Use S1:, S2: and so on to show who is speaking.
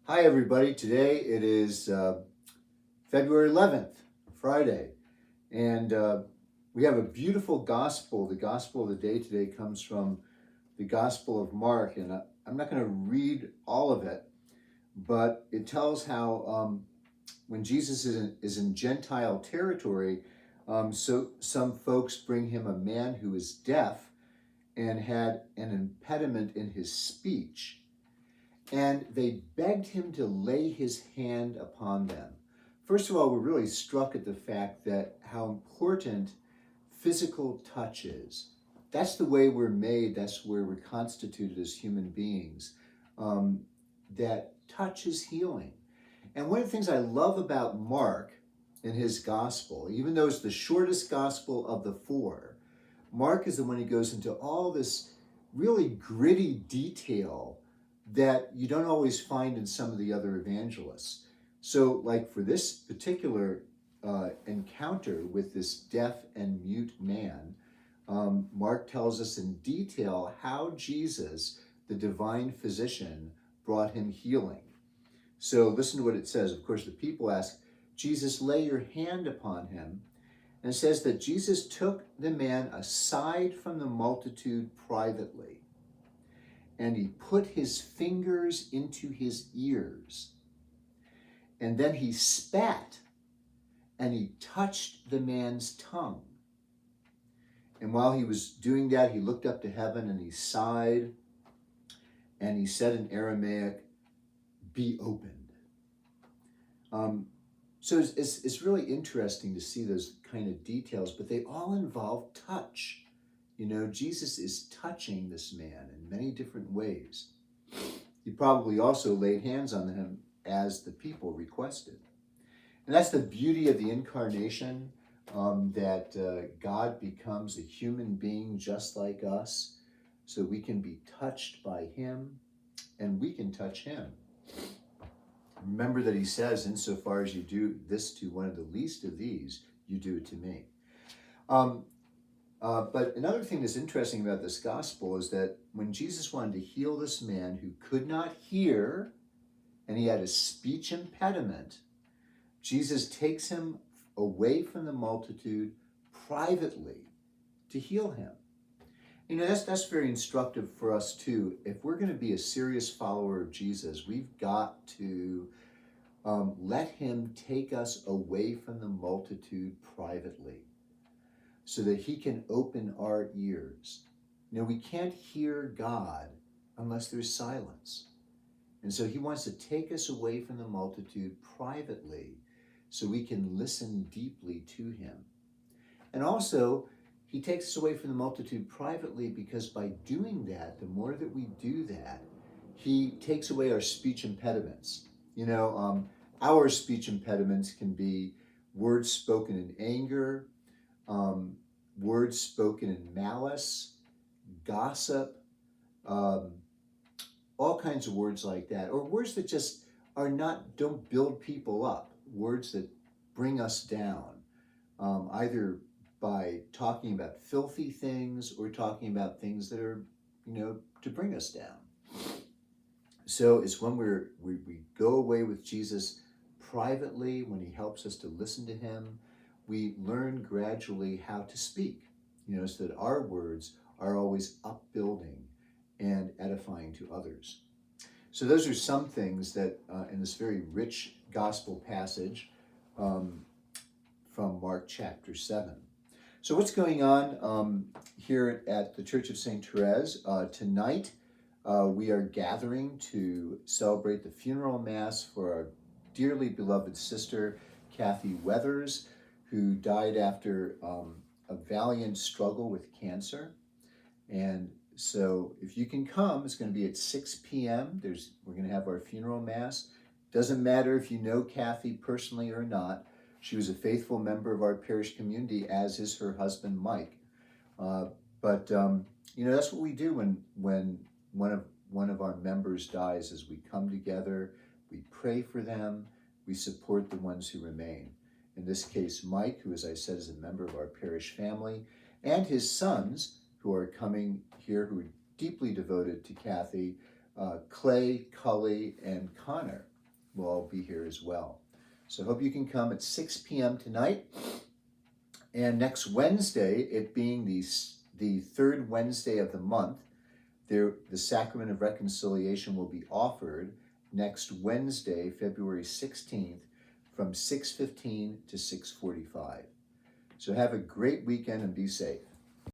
S1: Hi, everybody. Today it is February 11th, Friday, and we have a beautiful gospel. The gospel of the day today comes from the Gospel of Mark, and I'm not going to read all of it, but it tells how when Jesus is in Gentile territory, so some folks bring him a man who is deaf and had an impediment in his speech, and they begged him to lay his hand upon them. First of all, we're really struck at the fact that how important physical touch is. That's the way we're made, that's where we're constituted as human beings. That touch is healing. And one of the things I love about Mark in his gospel, even though it's the shortest gospel of the four, Mark is the one who goes into all this really gritty detail that you don't always find in some of the other evangelists. So, like for this particular encounter with this deaf and mute man, Mark tells us in detail how Jesus, the divine physician, brought him healing. So listen to what it says. Of course, the people ask, Jesus, lay your hand upon him. And it says that Jesus took the man aside from the multitude privately, and he put his fingers into his ears. And then he spat, and he touched the man's tongue. And while he was doing that, he looked up to heaven and he sighed, and he said in Aramaic, "Be opened." So it's really interesting to see those kind of details, but they all involve touch. You know, Jesus is touching this man in many different ways. He probably also laid hands on him as the people requested. And that's the beauty of the incarnation, that God becomes a human being just like us, so we can be touched by him and we can touch him. Remember that he says, insofar as you do this to one of the least of these, you do it to me. But another thing that's interesting about this gospel is that when Jesus wanted to heal this man who could not hear and he had a speech impediment, Jesus takes him away from the multitude privately to heal him. You know, that's very instructive for us too. If we're going to be a serious follower of Jesus, we've got to let him take us away from the multitude privately, so that he can open our ears. You know, we can't hear God unless there's silence. And so he wants to take us away from the multitude privately so we can listen deeply to him. And also, he takes us away from the multitude privately because by doing that, the more that we do that, he takes away our speech impediments. You know, our speech impediments can be words spoken in anger, words spoken in malice, gossip, all kinds of words like that, or words that just don't build people up, words that bring us down, either by talking about filthy things or talking about things that are, to bring us down. So it's when we go away with Jesus privately, when he helps us to listen to him, we learn gradually how to speak, so that our words are always upbuilding and edifying to others. So those are some things that in this very rich gospel passage from Mark chapter 7. So what's going on here at the Church of St. Therese? Tonight we are gathering to celebrate the funeral mass for our dearly beloved sister, Kathy Weathers, who died after a valiant struggle with cancer. And so if you can come, it's going to be at 6 p.m. We're going to have our funeral mass. Doesn't matter if you know Kathy personally or not. She was a faithful member of our parish community, as is her husband, Mike. But that's what we do when one of our members dies, is we come together, we pray for them, we support the ones who remain. In this case, Mike, who, as I said, is a member of our parish family, and his sons, who are coming here, who are deeply devoted to Kathy, Clay, Cully, and Connor. will all be here as well. So I hope you can come at 6 p.m. tonight. And next Wednesday, it being the third Wednesday of the month, the Sacrament of Reconciliation will be offered next Wednesday, February 16th, from 6:15 to 6:45. So have a great weekend and be safe.